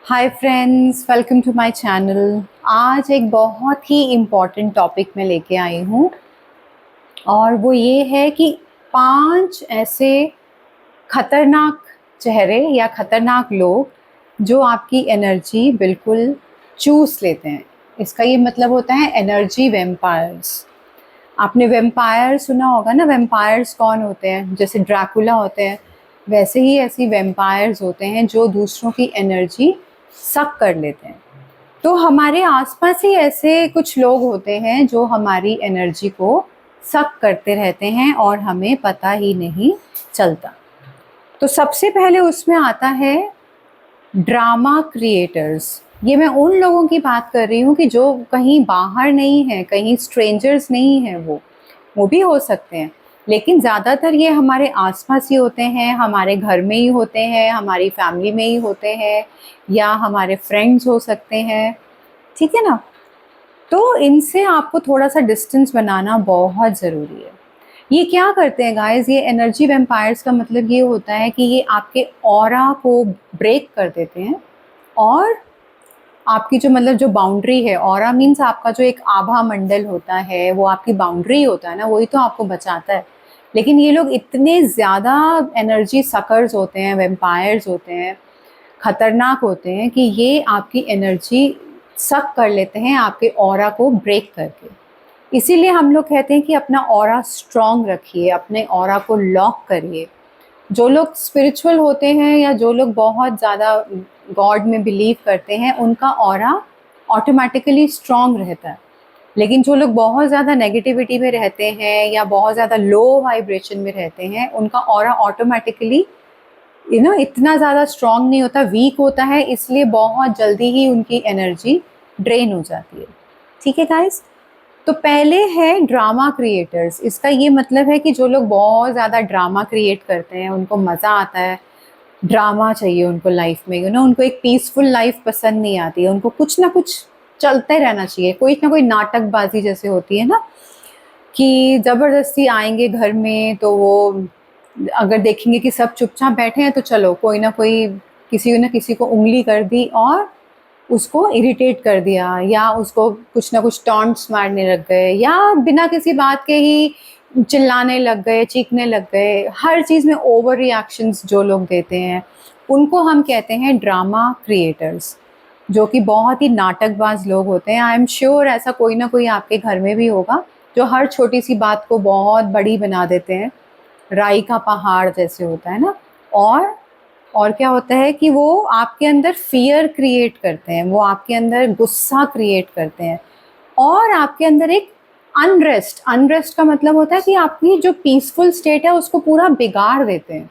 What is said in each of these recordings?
Hi friends, welcome to my channel. आज एक बहुत ही इम्पॉर्टेंट टॉपिक मैं लेके आई हूँ और वो ये है कि 5 ऐसे खतरनाक चेहरे या खतरनाक लोग जो आपकी एनर्जी बिल्कुल चूस लेते हैं। इसका ये मतलब होता है एनर्जी वेम्पायर्स। आपने वेम्पायर सुना होगा ना, वेम्पायर्स कौन होते हैं? जैसे ड्रैकुला होते हैं, वैसे ही ऐसी वेम्पायर्स होते हैं जो दूसरों की एनर्जी सक कर लेते हैं। तो हमारे आसपास ही ऐसे कुछ लोग होते हैं जो हमारी एनर्जी को सक करते रहते हैं और हमें पता ही नहीं चलता। तो सबसे पहले उसमें आता है ड्रामा क्रिएटर्स। ये मैं उन लोगों की बात कर रही हूँ कि जो कहीं बाहर नहीं है, कहीं स्ट्रेंजर्स नहीं हैं, वो भी हो सकते हैं, लेकिन ज़्यादातर ये हमारे आसपास ही होते हैं, हमारे घर में ही होते हैं, हमारी फैमिली में ही होते हैं, या हमारे फ्रेंड्स हो सकते हैं। ठीक है ना? तो इनसे आपको थोड़ा-सा डिस्टेंस बनाना बहुत ज़रूरी है। ये क्या करते हैं गाइज़, ये एनर्जी वैम्पायर्स का मतलब ये होता है कि ये आपके ऑरा को ब्रेक कर देते हैं और आपकी जो मतलब जो बाउंड्री है, ऑरा मीन्स आपका जो एक आभा मंडल होता है, वो आपकी बाउंड्री होता है ना, वही तो आपको बचाता है। लेकिन ये लोग इतने ज़्यादा एनर्जी सकर्स होते हैं, वैम्पायर्स होते हैं, खतरनाक होते हैं कि ये आपकी एनर्जी सक कर लेते हैं आपके ऑरा को ब्रेक करके। इसीलिए हम लोग कहते हैं कि अपना ऑरा स्ट्रॉन्ग रखिए, अपने ऑरा को लॉक करिए। जो लोग स्पिरिचुअल होते हैं या जो लोग बहुत ज़्यादा गॉड में बिलीव करते हैं, उनका ऑरा ऑटोमेटिकली स्ट्रॉन्ग रहता है। लेकिन जो लोग बहुत ज़्यादा नेगेटिविटी में रहते हैं या बहुत ज़्यादा लो वाइब्रेशन में रहते हैं, उनका ऑरा ऑटोमेटिकली इतना ज़्यादा स्ट्रॉन्ग नहीं होता, वीक होता है, इसलिए बहुत जल्दी ही उनकी एनर्जी ड्रेन हो जाती है। ठीक है गाइस? तो पहले है ड्रामा क्रिएटर्स। इसका ये मतलब है कि जो लोग बहुत ज़्यादा ड्रामा क्रिएट करते हैं, उनको मज़ा आता है, ड्रामा चाहिए उनको लाइफ में, उनको एक पीसफुल लाइफ पसंद नहीं आती है, उनको कुछ ना कुछ चलते रहना चाहिए, कोई ना कोई नाटकबाजी जैसे होती है ना, कि ज़बरदस्ती आएंगे घर में, तो वो अगर देखेंगे कि सब चुपचाप बैठे हैं तो चलो कोई ना कोई, किसी न किसी को उंगली कर दी और उसको इरिटेट कर दिया, या उसको कुछ ना कुछ टॉन्ट्स मारने लग गए, या बिना किसी बात के ही चिल्लाने लग गए, चीखने लग गए। हर चीज़ में ओवर रिएक्शंस जो लोग देते हैं, उनको हम कहते हैं ड्रामा क्रिएटर्स, जो कि बहुत ही नाटकबाज लोग होते हैं। आई एम श्योर ऐसा कोई ना कोई आपके घर में भी होगा जो हर छोटी सी बात को बहुत बड़ी बना देते हैं, राई का पहाड़ जैसे होता है ना। और क्या होता है कि वो आपके अंदर फ़ियर क्रिएट करते हैं, वो आपके अंदर गुस्सा क्रिएट करते हैं, और आपके अंदर एक अनरेस्ट, अनरेस्ट का मतलब होता है कि आपकी जो पीसफुल स्टेट है उसको पूरा बिगाड़ देते हैं।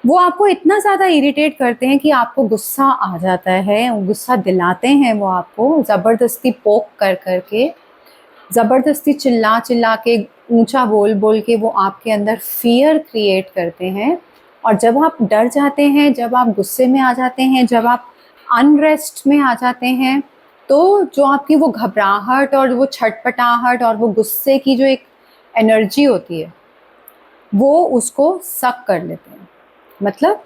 वो आपको इतना ज़्यादा इरिटेट करते हैं कि आपको गुस्सा आ जाता है, गुस्सा दिलाते हैं वो आपको, ज़बरदस्ती पोक कर कर के, ज़बरदस्ती चिल्ला चिल्ला के, ऊंचा बोल बोल के वो आपके अंदर फ़ियर क्रिएट करते हैं। और जब आप डर जाते हैं, जब आप गुस्से में आ जाते हैं, जब आप अनरेस्ट में आ जाते हैं, तो जो आपकी वो घबराहट और वो छटपटाहट और वो गुस्से की जो एक एनर्जी होती है, वो उसको सक कर लेते हैं। मतलब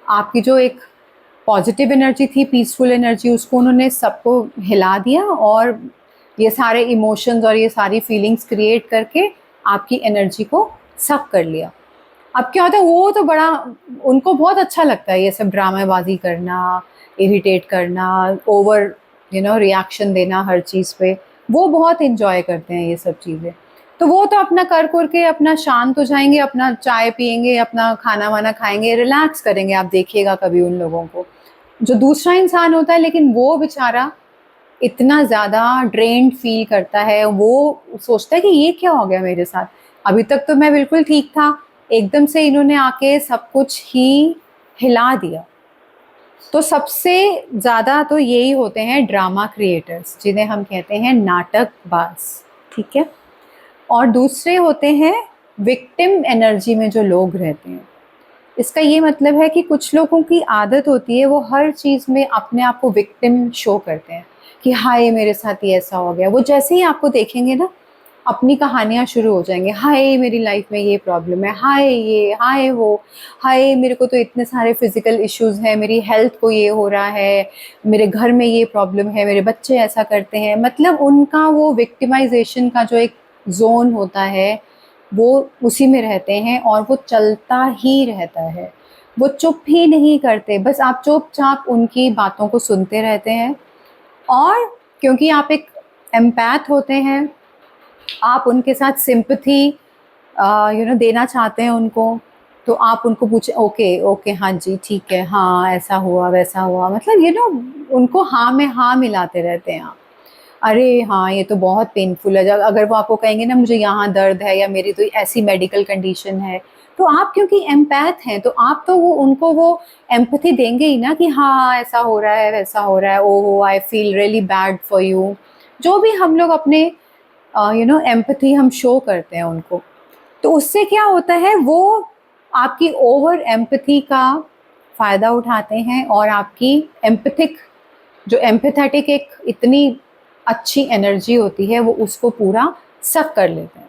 आपकी जो एक पॉजिटिव एनर्जी थी, पीसफुल एनर्जी, उसको उन्होंने सबको हिला दिया और ये सारे इमोशंस और ये सारी फीलिंग्स क्रिएट करके आपकी एनर्जी को सक कर लिया। अब क्या होता है, वो तो बड़ा, उनको बहुत अच्छा लगता है ये सब ड्रामेबाजी करना, इरिटेट करना, ओवर रिएक्शन देना हर चीज़ पे। वो बहुत इंजॉय करते हैं ये सब चीज़ें। तो वो तो अपना कर कर के अपना शांत हो जाएंगे, अपना चाय पियेंगे, अपना खाना वाना खाएंगे, रिलैक्स करेंगे। आप देखिएगा कभी उन लोगों को, जो दूसरा इंसान होता है, लेकिन वो बेचारा इतना ज़्यादा ड्रेन्ड फील करता है, वो सोचता है कि ये क्या हो गया मेरे साथ, अभी तक तो मैं बिल्कुल ठीक था, एकदम से इन्होंने आके सब कुछ ही हिला दिया। तो सबसे ज़्यादा तो यही होते हैं ड्रामा क्रिएटर्स, जिन्हें हम कहते हैं नाटकबाज। ठीक है? और दूसरे होते हैं विक्टिम एनर्जी में जो लोग रहते हैं। इसका ये मतलब है कि कुछ लोगों की आदत होती है, वो हर चीज़ में अपने आप को विक्टिम शो करते हैं कि हाय मेरे साथ ये ऐसा हो गया। वो जैसे ही आपको देखेंगे ना, अपनी कहानियाँ शुरू हो जाएंगे, हाय मेरी लाइफ में ये प्रॉब्लम है, हाय ये, हाय वो, हाय मेरे को तो इतने सारे फिजिकल इश्यूज हैं, मेरी हेल्थ को ये हो रहा है, मेरे घर में ये प्रॉब्लम है, मेरे बच्चे ऐसा करते हैं। मतलब उनका वो विक्टिमाइजेशन का जो एक जोन होता है वो उसी में रहते हैं और वो चलता ही रहता है। वो चुप ही नहीं करते, बस आप चुपचाप उनकी बातों को सुनते रहते हैं। और क्योंकि आप एक एम्पैथ होते हैं, आप उनके साथ सिंपैथी देना चाहते हैं उनको, तो आप उनको पूछे, ओके ओके हाँ जी ठीक है, हाँ ऐसा हुआ वैसा हुआ, मतलब उनको हाँ में हाँ मिलाते रहते हैं आप। अरे हाँ ये तो बहुत पेनफुल है, जब अगर वो आपको कहेंगे ना मुझे यहाँ दर्द है या मेरी तो ऐसी मेडिकल कंडीशन है, तो आप क्योंकि एम्पैथ हैं तो आप तो वो उनको वो एम्पैथी देंगे ही ना कि हाँ ऐसा हो रहा है वैसा हो रहा है, ओहो I feel really bad for you. जो भी हम लोग अपने एम्पैथी हम शो करते हैं उनको, तो उससे क्या होता है वो आपकी ओवर एम्पैथी का फ़ायदा उठाते हैं और आपकी एम्पैथिक जो एम्पैथेटिक एक इतनी अच्छी एनर्जी होती है वो उसको पूरा सक कर लेते हैं।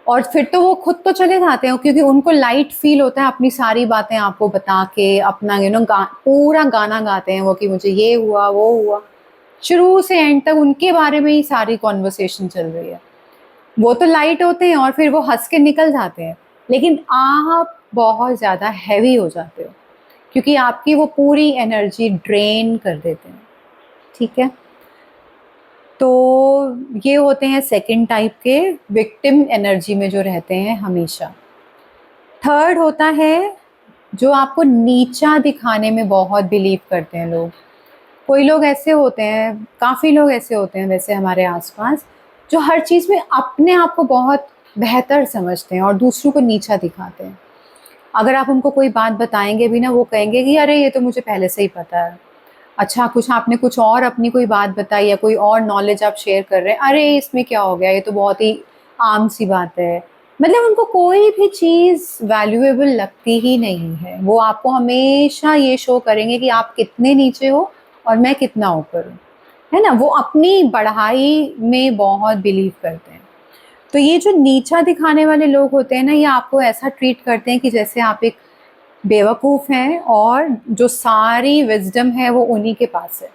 और फिर तो वो खुद तो चले जाते हैं क्योंकि उनको लाइट फील होता है अपनी सारी बातें आपको बता के, अपना पूरा गाना गाते हैं वो कि मुझे ये हुआ वो हुआ, शुरू से एंड तक उनके बारे में ही सारी कॉन्वर्सेशन चल रही है। वो तो लाइट होते हैं और फिर वो हंस के निकल जाते हैं, लेकिन आप बहुत ज़्यादा हैवी हो जाते हो क्योंकि आपकी वो पूरी एनर्जी ड्रेन कर देते हैं। ठीक है, तो ये होते हैं सेकंड टाइप के, विक्टिम एनर्जी में जो रहते हैं हमेशा। थर्ड होता है जो आपको नीचा दिखाने में बहुत बिलीव करते हैं लोग। कोई लोग ऐसे होते हैं, काफ़ी लोग ऐसे होते हैं वैसे हमारे आसपास, जो हर चीज़ में अपने आप को बहुत बेहतर समझते हैं और दूसरों को नीचा दिखाते हैं। अगर आप उनको कोई बात बताएंगे भी ना, वो कहेंगे कि अरे ये तो मुझे पहले से ही पता है। अच्छा, कुछ आपने कुछ और अपनी कोई बात बताई या कोई और नॉलेज आप शेयर कर रहे हैं, अरे इसमें क्या हो गया, ये तो बहुत ही आम सी बात है। मतलब उनको कोई भी चीज़ वैल्यूएबल लगती ही नहीं है। वो आपको हमेशा ये शो करेंगे कि आप कितने नीचे हो और मैं कितना ऊपर हूँ, है ना? वो अपनी बढ़ाई में बहुत बिलीव करते हैं। तो ये जो नीचा दिखाने वाले लोग होते हैं ना, ये आपको ऐसा ट्रीट करते हैं कि जैसे आप एक बेवकूफ़ हैं और जो सारी विज़डम है वो उन्हीं के पास है।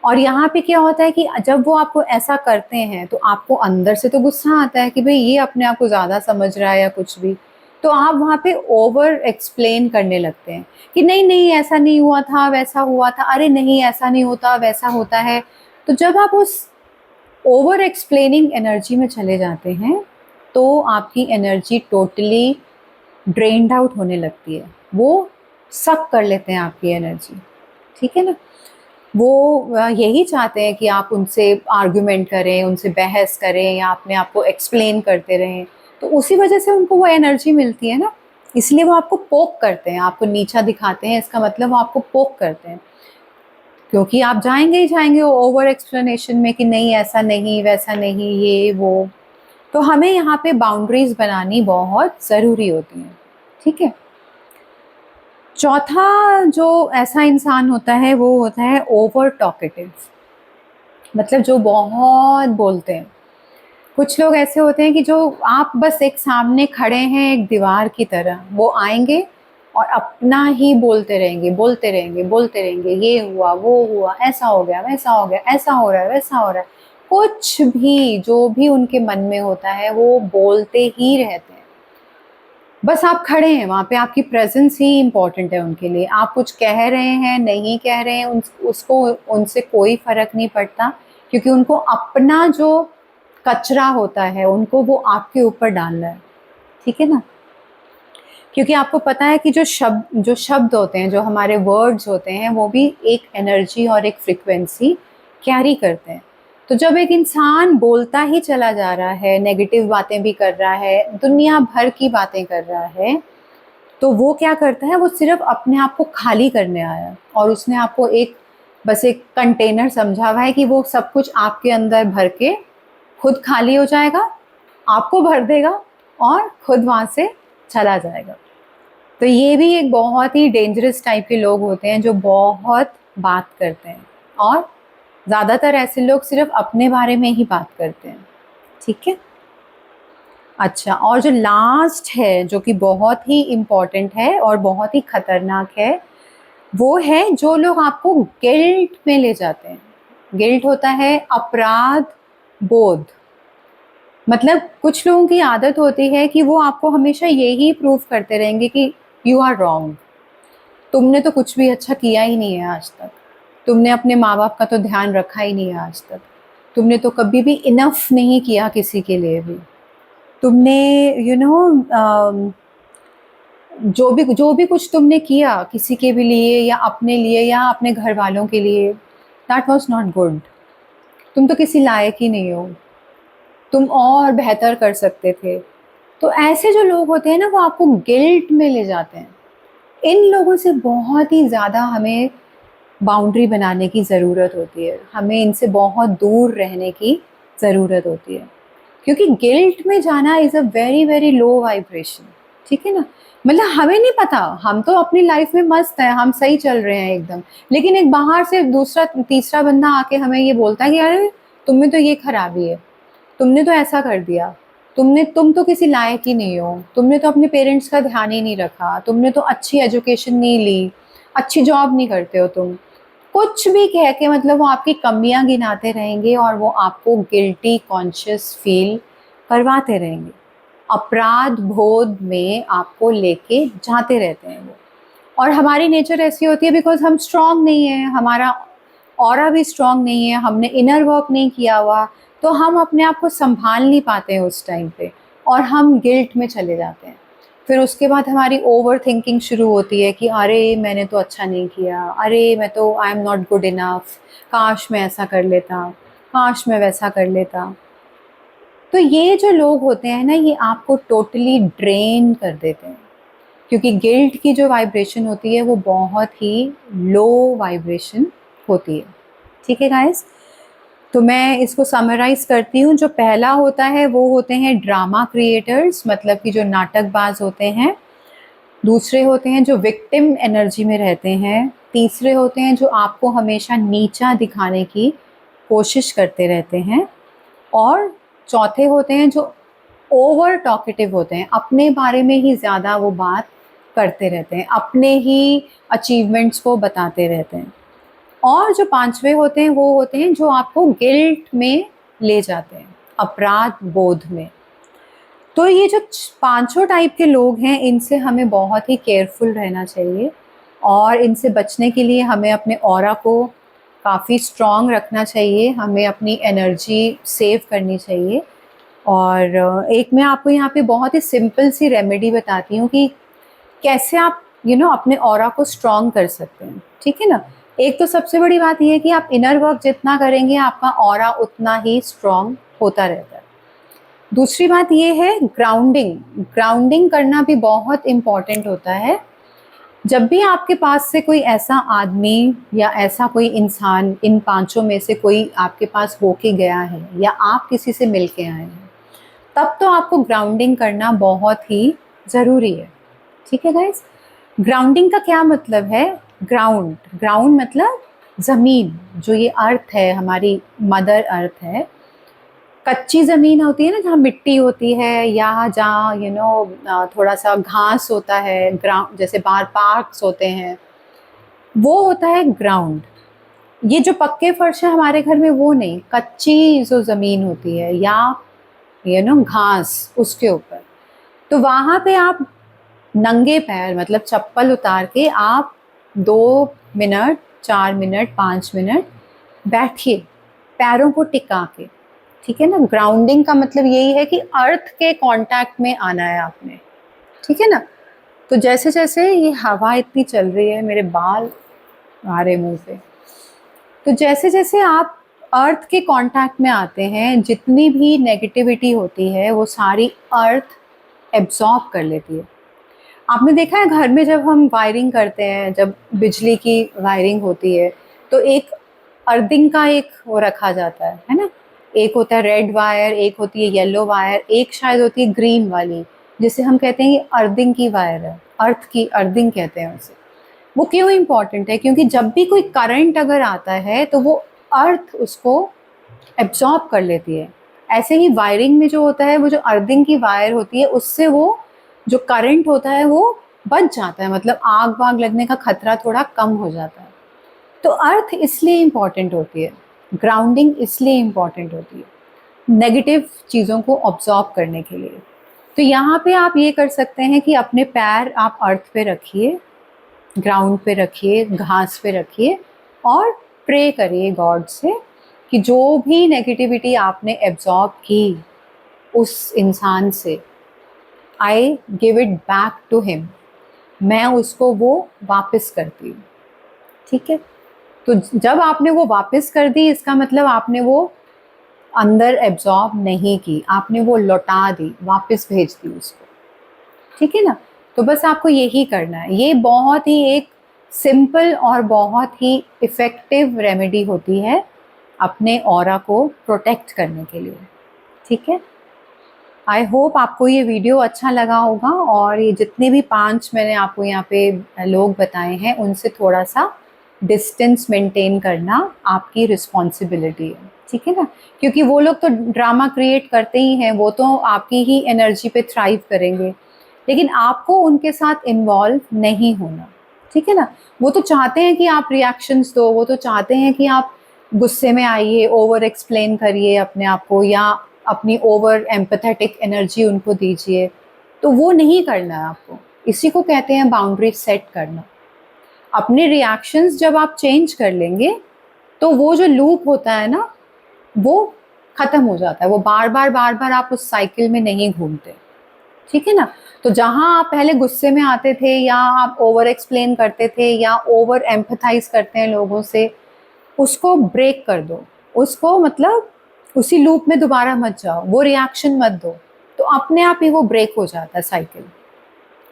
और यहाँ पे क्या होता है कि जब वो आपको ऐसा करते हैं तो आपको अंदर से तो गुस्सा आता है कि भई ये अपने आप को ज़्यादा समझ रहा है या कुछ भी। तो आप वहाँ पे ओवर एक्सप्लेन करने लगते हैं कि नहीं-नहीं ऐसा नहीं हुआ था, वैसा हुआ था, अरे नहीं ऐसा नहीं होता, वैसा होता है। तो जब आप उस ओवर एक्सप्लेनिंग एनर्जी में चले जाते हैं, तो आपकी एनर्जी टोटली ड्रेन्ड आउट होने लगती है। वो सक कर लेते हैं आपकी एनर्जी, ठीक है ना? वो यही चाहते हैं कि आप उनसे आर्ग्यूमेंट करें, उनसे बहस करें या अपने आप को एक्सप्लेन करते रहें। तो उसी वजह से उनको वो एनर्जी मिलती है ना, इसलिए वो आपको पोक करते हैं, आपको नीचा दिखाते हैं, इसका मतलब वो आपको पोक करते हैं। क्योंकि आप जाएँगे ही जाएँगे ओवर एक्सप्लेनेशन में कि नहीं ऐसा नहीं, वैसा नहीं, ये वो। तो हमें यहाँ पे बाउंड्रीज़ बनानी बहुत ज़रूरी होती हैं, ठीक है? चौथा जो ऐसा इंसान होता है वो होता है ओवर टॉकेटिव, मतलब जो बहुत बोलते हैं। कुछ लोग ऐसे होते हैं कि जो आप बस एक सामने खड़े हैं एक दीवार की तरह, वो आएँगे और अपना ही बोलते रहेंगे, बोलते रहेंगे, बोलते रहेंगे, ये हुआ, वो हुआ, ऐसा हो गया, वैसा हो गया, ऐसा हो रहा है, वैसा हो रहा है। कुछ भी जो भी उनके मन में होता है वो बोलते ही रहते हैं। बस आप खड़े हैं वहाँ पे, आपकी प्रेज़ेंस ही इम्पोर्टेंट है उनके लिए। आप कुछ कह रहे हैं, नहीं कह रहे हैं, उसको उनसे कोई फ़र्क नहीं पड़ता, क्योंकि उनको अपना जो कचरा होता है, उनको वो आपके ऊपर डालना है, ठीक है ना? क्योंकि आपको पता है कि जो शब्द होते हैं, जो हमारे वर्ड्स होते हैं, वो भी एक एनर्जी और एक फ्रीक्वेंसी कैरी करते हैं। तो जब एक इंसान बोलता ही चला जा रहा है, नेगेटिव बातें भी कर रहा है, दुनिया भर की बातें कर रहा है, तो वो क्या करता है, वो सिर्फ़ अपने आप को खाली करने आया है और उसने आपको बस एक कंटेनर समझा हुआ है कि वो सब कुछ आपके अंदर भर के खुद खाली हो जाएगा, आपको भर देगा और खुद वहाँ से चला जाएगा। तो ये भी एक बहुत ही डेंजरस टाइप के लोग होते हैं जो बहुत बात करते हैं और ज़्यादातर ऐसे लोग सिर्फ़ अपने बारे में ही बात करते हैं, ठीक है? अच्छा, और जो लास्ट है जो कि बहुत ही इम्पोर्टेंट है और बहुत ही खतरनाक है, वो है जो लोग आपको गिल्ट में ले जाते हैं। गिल्ट होता है अपराध बोध। मतलब कुछ लोगों की आदत होती है कि वो आपको हमेशा यही प्रूव करते रहेंगे कि यू आर रॉन्ग, तुमने तो कुछ भी अच्छा किया ही नहीं है आज तक, तुमने अपने माँ बाप का तो ध्यान रखा ही नहीं है आज तक, तुमने तो कभी भी इनफ नहीं किया किसी के लिए भी, तुमने यू नो जो भी कुछ तुमने किया किसी के भी लिए या अपने लिए या अपने घर वालों के लिए, दैट वॉज नॉट गुड, तुम तो किसी लायक ही नहीं हो, तुम और बेहतर कर सकते थे। तो ऐसे जो लोग होते हैं ना, वो आपको गिल्ट में ले जाते हैं। इन लोगों से बहुत ही ज़्यादा हमें बाउंड्री बनाने की ज़रूरत होती है, हमें इनसे बहुत दूर रहने की ज़रूरत होती है, क्योंकि गिल्ट में जाना is a very very low vibration. ठीक है ना, मतलब हमें नहीं पता, हम तो अपनी लाइफ में मस्त हैं, हम सही चल रहे हैं एकदम, लेकिन एक बाहर से दूसरा तीसरा बंदा आके हमें ये बोलता है कि अरे तुम में तो ये खराबी है, तुमने तो ऐसा कर दिया, तुम तो किसी लायक ही नहीं हो, तुमने तो अपने पेरेंट्स का ध्यान ही नहीं रखा, तुमने तो अच्छी एजुकेशन नहीं ली, अच्छी जॉब नहीं करते हो तुम। कुछ भी कह के मतलब वो आपकी कमियां गिनाते रहेंगे और वो आपको गिल्टी कॉन्शियस फील करवाते रहेंगे, अपराध बोध में आपको लेके जाते रहते हैं वो। और हमारी नेचर ऐसी होती है बिकॉज हम स्ट्रांग नहीं है, हमारा ऑरा भी स्ट्रांग नहीं है, हमने इनर वर्क नहीं किया हुआ, तो हम अपने आप को संभाल नहीं पाते हैं उस टाइम पे, और हम गिल्ट में चले जाते हैं। फिर उसके बाद हमारी ओवर थिंकिंग शुरू होती है कि अरे मैंने तो अच्छा नहीं किया, अरे मैं तो I am not good enough, काश मैं ऐसा कर लेता, काश मैं वैसा कर लेता। तो ये जो लोग होते हैं ना, ये आपको टोटली ड्रेन कर देते हैं, क्योंकि गिल्ट की जो वाइब्रेशन होती है वो बहुत ही लो वाइब्रेशन होती है। ठीक है गाइस, तो मैं इसको समराइज करती हूँ। जो पहला होता है वो होते हैं ड्रामा क्रिएटर्स, मतलब कि जो नाटकबाज होते हैं। दूसरे होते हैं जो विक्टिम एनर्जी में रहते हैं। तीसरे होते हैं जो आपको हमेशा नीचा दिखाने की कोशिश करते रहते हैं। और चौथे होते हैं जो ओवर टॉकेटिव होते हैं, अपने बारे में ही ज़्यादा वो बात करते रहते हैं, अपने ही अचीवमेंट्स को बताते रहते हैं। और जो पांचवे होते हैं वो होते हैं जो आपको गिल्ट में ले जाते हैं, अपराध बोध में। तो ये जो पांचों टाइप के लोग हैं, इनसे हमें बहुत ही केयरफुल रहना चाहिए, और इनसे बचने के लिए हमें अपने ऑरा को काफ़ी स्ट्रॉन्ग रखना चाहिए, हमें अपनी एनर्जी सेव करनी चाहिए। और एक मैं आपको यहाँ पे बहुत ही सिंपल सी रेमेडी बताती हूँ कि कैसे आप अपने ऑरा को स्ट्रॉन्ग कर सकते हैं। ठीक है ना, एक तो सबसे बड़ी बात यह है कि आप इनर वर्क जितना करेंगे आपका ऑरा उतना ही स्ट्रॉन्ग होता रहता है। दूसरी बात यह है ग्राउंडिंग, ग्राउंडिंग करना भी बहुत इम्पॉर्टेंट होता है। जब भी आपके पास से कोई ऐसा आदमी या ऐसा कोई इंसान, इन पांचों में से कोई आपके पास होके गया है या आप किसी से मिल के आए हैं, तब तो आपको ग्राउंडिंग करना बहुत ही ज़रूरी है। ठीक है गाइस, ग्राउंडिंग का क्या मतलब है? ग्राउंड, ग्राउंड मतलब ज़मीन, जो ये अर्थ है, हमारी मदर अर्थ है। कच्ची ज़मीन होती है ना, जहाँ मिट्टी होती है या जहाँ थोड़ा सा घास होता है, ग्राउंड जैसे बाहर पार्क्स होते हैं, वो होता है ग्राउंड। ये जो पक्के फर्श है हमारे घर में वो नहीं, कच्ची जो ज़मीन होती है या घास उसके ऊपर, तो वहाँ पे आप नंगे पैर मतलब चप्पल उतार के आप 2 मिनट 4 मिनट 5 मिनट बैठिए, पैरों को टिका के। ठीक है ना, ग्राउंडिंग का मतलब यही है कि अर्थ के कांटेक्ट में आना है आपने। ठीक है ना, तो जैसे जैसे ये हवा इतनी चल रही है, मेरे बाल आ रहे मुंह पे, तो जैसे जैसे आप अर्थ के कांटेक्ट में आते हैं, जितनी भी नेगेटिविटी होती है वो सारी अर्थ एब्जॉर्ब कर लेती है। आपने देखा है घर में जब हम वायरिंग करते हैं, जब बिजली की वायरिंग होती है, तो एक अर्थिंग का एक वो रखा जाता है ना, एक होता है रेड वायर, एक होती है येलो वायर, एक शायद होती है ग्रीन वाली, जिसे हम कहते हैं ये अर्थिंग की वायर है, अर्थ की अर्थिंग कहते हैं उसे। वो क्यों इम्पॉर्टेंट है? क्योंकि जब भी कोई करंट अगर आता है तो वो अर्थ उसको एब्जॉर्ब कर लेती है, ऐसे ही वायरिंग में जो होता है, वो जो अर्थिंग की वायर होती है, उससे वो जो करंट होता है वो बच जाता है, मतलब आग वाग लगने का खतरा थोड़ा कम हो जाता है। तो अर्थ इसलिए इम्पॉर्टेंट होती है, ग्राउंडिंग इसलिए इम्पॉर्टेंट होती है नेगेटिव चीज़ों को ऑब्जॉर्व करने के लिए। तो यहाँ पे आप ये कर सकते हैं कि अपने पैर आप अर्थ पे रखिए, ग्राउंड पे रखिए, घास पे रखिए और प्रे करिए गॉड से कि जो भी नेगेटिविटी आपने एब्जॉर्ब की उस इंसान से, I give it back to him, मैं उसको वो वापस करती हूँ। ठीक है, तो जब आपने वो वापस कर दी, इसका मतलब आपने वो अंदर एब्जॉर्ब नहीं की, आपने वो लौटा दी, वापस भेज दी उसको। ठीक है ना, तो बस आपको यही करना है। ये बहुत ही एक सिंपल और बहुत ही इफ़ेक्टिव रेमेडी होती है अपने ऑरा को प्रोटेक्ट करने के लिए। ठीक है, आई होप आपको ये वीडियो अच्छा लगा होगा, और ये जितने भी 5 मैंने आपको यहाँ पे लोग बताए हैं उनसे थोड़ा सा डिस्टेंस मेंटेन करना आपकी रिस्पॉन्सिबिलिटी है। ठीक है ना, क्योंकि वो लोग तो ड्रामा क्रिएट करते ही हैं, वो तो आपकी ही एनर्जी पे थ्राइव करेंगे, लेकिन आपको उनके साथ इन्वॉल्व नहीं होना। ठीक है ना, वो तो चाहते हैं कि आप रिएक्शंस दो, वो तो चाहते हैं कि आप गुस्से में आइए, ओवर एक्सप्लेन करिए अपने आप को, या अपनी ओवर एम्पैथेटिक एनर्जी उनको दीजिए, तो वो नहीं करना है आपको। इसी को कहते हैं बाउंड्री सेट करना। अपने रिएक्शंस जब आप चेंज कर लेंगे तो वो जो लूप होता है ना, वो खत्म हो जाता है, वो बार बार आप उस साइकिल में नहीं घूमते। ठीक है ना, तो जहां आप पहले गुस्से में आते थे, या आप ओवर एक्सप्लेन करते थे, या ओवर एम्पथाइज करते हैं लोगों से, उसको ब्रेक कर दो, उसको मतलब उसी लूप में दोबारा मत जाओ, वो रिएक्शन मत दो, तो अपने आप ही वो ब्रेक हो जाता है साइकिल।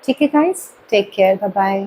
ठीक है guys, take care, bye bye.